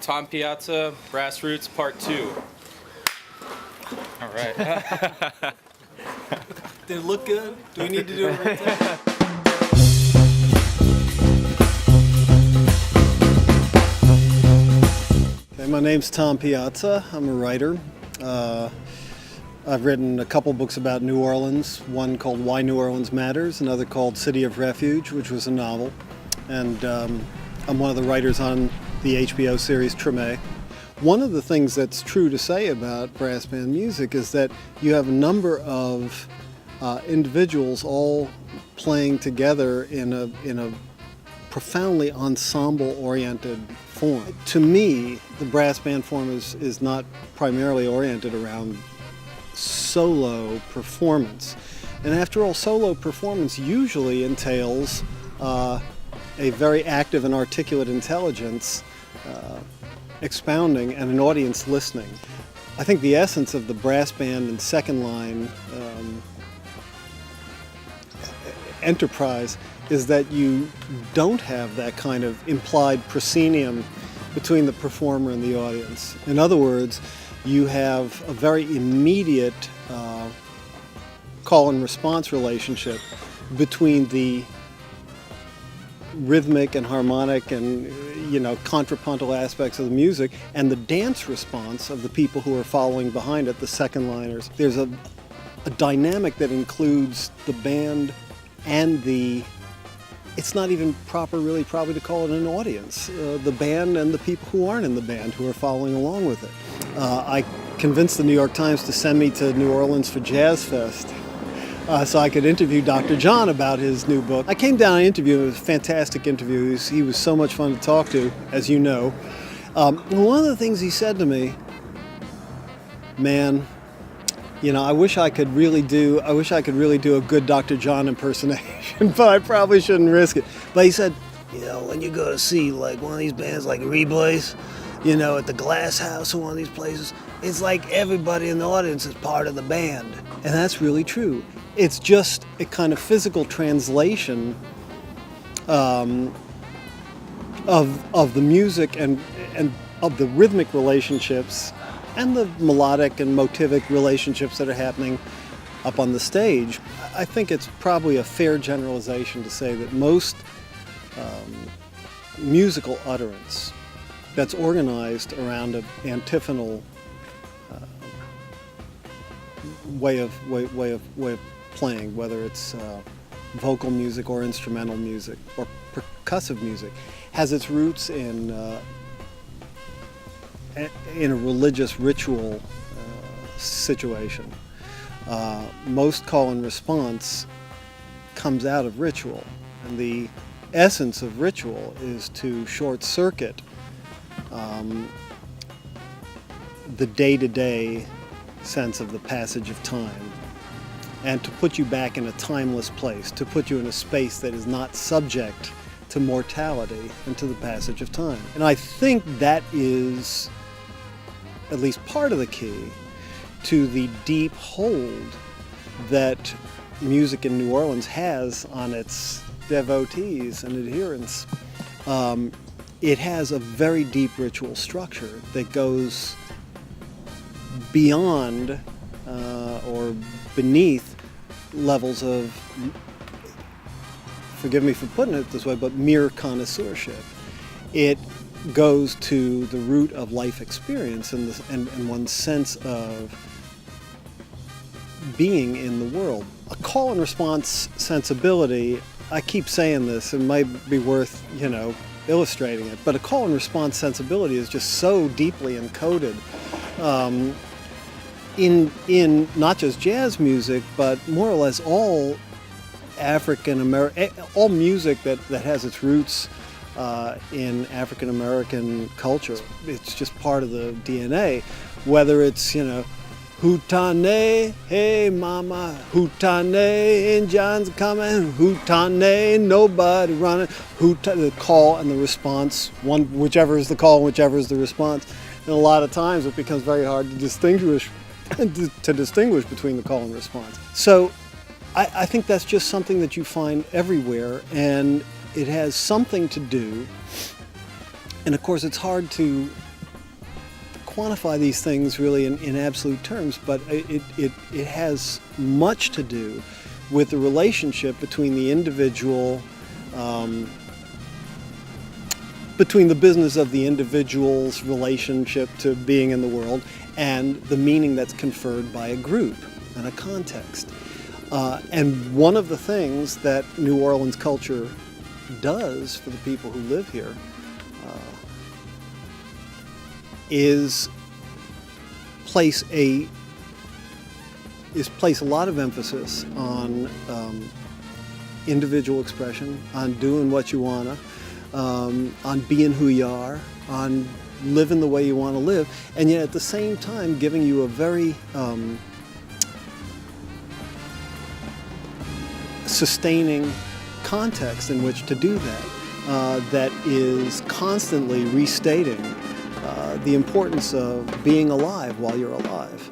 Tom Piazza, Brass Roots Part 2. All right. Did it look good? Do we need to do it right there? Okay, my name's Tom Piazza. I'm a writer. I've written a couple books about New Orleans, one called Why New Orleans Matters, another called City of Refuge, which was a novel. And I'm one of the writers on the HBO series Treme. One of the things that's true to say about brass band music is that you have a number of individuals all playing together in a profoundly ensemble-oriented form. To me, the brass band form is not primarily oriented around solo performance. And after all, solo performance usually entails a very active and articulate intelligence expounding and an audience listening. I think the essence of the brass band and second line enterprise is that you don't have that kind of implied proscenium between the performer and the audience. In other words, you have a very immediate call and response relationship between the rhythmic and harmonic and contrapuntal aspects of the music and the dance response of the people who are following behind it, the second liners. There's a dynamic that includes the band and it's not even proper really probably to call it an audience, the band and the people who aren't in the band who are following along with it. I convinced the New York Times to send me to New Orleans for Jazz Fest so I could interview Dr. John about his new book. I came down and interviewed him. It was a fantastic interview. He was so much fun to talk to, as you know. And one of the things he said to me, man, I wish I could really do a good Dr. John impersonation, but I probably shouldn't risk it. But he said, when you go to see like one of these bands like Refuge, at the Glass House or one of these places, it's like everybody in the audience is part of the band. And that's really true. It's just a kind of physical translation of the music and of the rhythmic relationships and the melodic and motivic relationships that are happening up on the stage. I think it's probably a fair generalization to say that most musical utterance that's organized around an antiphonal way of playing, whether it's vocal music or instrumental music or percussive music, has its roots in a religious ritual situation. Most call and response comes out of ritual, and the essence of ritual is to short circuit the day-to-day sense of the passage of time, and to put you back in a timeless place, to put you in a space that is not subject to mortality and to the passage of time. And I think that is at least part of the key to the deep hold that music in New Orleans has on its devotees and adherents. It has a very deep ritual structure that goes beyond or beneath levels of, forgive me for putting it this way, but mere connoisseurship. It goes to the root of life experience and one's sense of being in the world. A call and response sensibility, I keep saying this, it might be worth, illustrating it, but a call and response sensibility is just so deeply encoded in not just jazz music, but more or less all all music that has its roots in African American culture. It's just part of the DNA, whether it's, Hootane, hey mama, Hootane, and John's coming, Hootane, nobody running, the call and the response, whichever is the call, whichever is the response. And a lot of times it becomes very hard to distinguish between the call and response. So I think that's just something that you find everywhere, and it has something to do, and of course it's hard to quantify these things really in absolute terms, but it has much to do with the relationship between the individual, between the business of the individual's relationship to being in the world and the meaning that's conferred by a group and a context. And one of the things that New Orleans culture does for the people who live here is place a lot of emphasis on individual expression, on doing what you wanna, on being who you are, on living the way you want to live, and yet at the same time giving you a very sustaining context in which to do that, that is constantly restating the importance of being alive while you're alive.